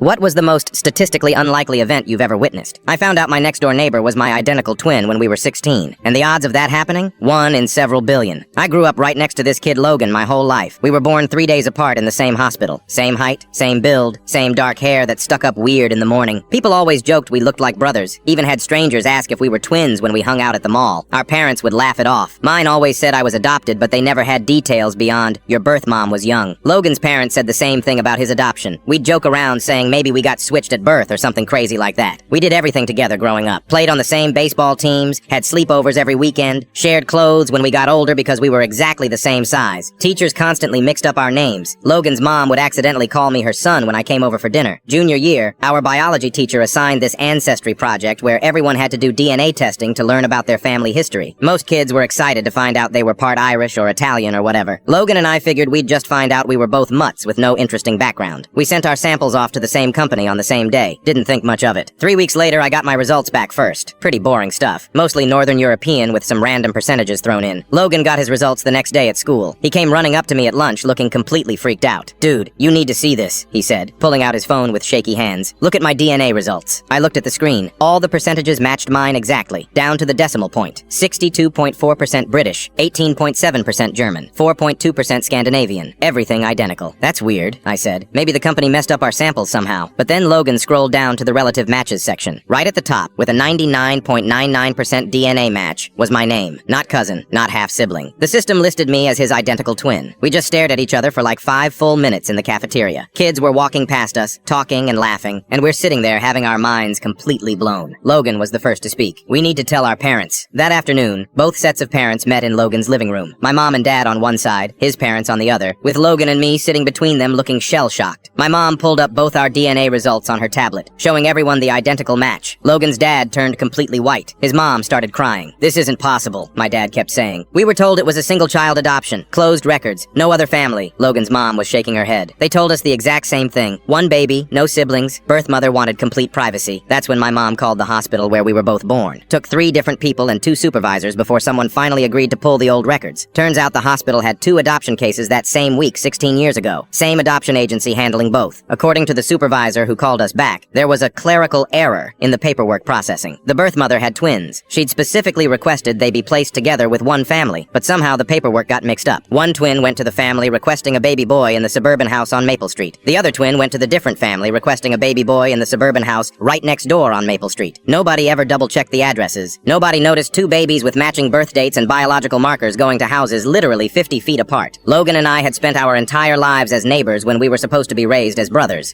What was the most statistically unlikely event you've ever witnessed? I found out my next-door neighbor was my identical twin when we were 16, and the odds of that happening? 1 in several billion. I grew up right next to this kid Logan my whole life. We were born 3 days apart in the same hospital. Same height, same build, same dark hair that stuck up weird in the morning. People always joked we looked like brothers, even had strangers ask if we were twins when we hung out at the mall. Our parents would laugh it off. Mine always said I was adopted, but they never had details beyond, your birth mom was young. Logan's parents said the same thing about his adoption. We'd joke around saying maybe we got switched at birth or something crazy like that. We did everything together growing up. Played on the same baseball teams, had sleepovers every weekend, shared clothes when we got older because we were exactly the same size. Teachers constantly mixed up our names. Logan's mom would accidentally call me her son when I came over for dinner. Junior year, our biology teacher assigned this ancestry project where everyone had to do DNA testing to learn about their family history. Most kids were excited to find out they were part Irish or Italian or whatever. Logan and I figured we'd just find out we were both mutts with no interesting background. We sent our samples off to the same company on the same day. Didn't think much of it. 3 weeks later, I got my results back first. Pretty boring stuff. Mostly Northern European with some random percentages thrown in. Logan got his results the next day at school. He came running up to me at lunch looking completely freaked out. "Dude, you need to see this," he said, pulling out his phone with shaky hands. "Look at my DNA results." I looked at the screen. All the percentages matched mine exactly, down to the decimal point. 62.4% British, 18.7% German, 4.2% Scandinavian. Everything identical. "That's weird," I said. "Maybe the company messed up our samples somehow." But then Logan scrolled down to the relative matches section. Right at the top, with a 99.99% DNA match, was my name. Not cousin, not half-sibling. The system listed me as his identical twin. We just stared at each other for like 5 full minutes in the cafeteria. Kids were walking past us, talking and laughing, and we're sitting there having our minds completely blown. Logan was the first to speak. "We need to tell our parents." That afternoon, both sets of parents met in Logan's living room. My mom and dad on one side, his parents on the other, with Logan and me sitting between them looking shell-shocked. My mom pulled up both our DNA results on her tablet, showing everyone the identical match. Logan's dad turned completely white. His mom started crying. "This isn't possible," my dad kept saying. "We were told it was a single-child adoption, closed records, no other family." Logan's mom was shaking her head. "They told us the exact same thing. One baby, no siblings, birth mother wanted complete privacy." That's when my mom called the hospital where we were both born. Took 3 different people and 2 supervisors before someone finally agreed to pull the old records. Turns out the hospital had 2 adoption cases that same week 16 years ago. Same adoption agency handling both. According to the supervisor who called us back, there was a clerical error in the paperwork processing. The birth mother had twins. She'd specifically requested they be placed together with one family, but somehow the paperwork got mixed up. One twin went to the family requesting a baby boy in the suburban house on Maple Street. The other twin went to the different family requesting a baby boy in the suburban house right next door on Maple Street. Nobody ever double-checked the addresses. Nobody noticed 2 babies with matching birth dates and biological markers going to houses literally 50 feet apart. Logan and I had spent our entire lives as neighbors when we were supposed to be raised as brothers.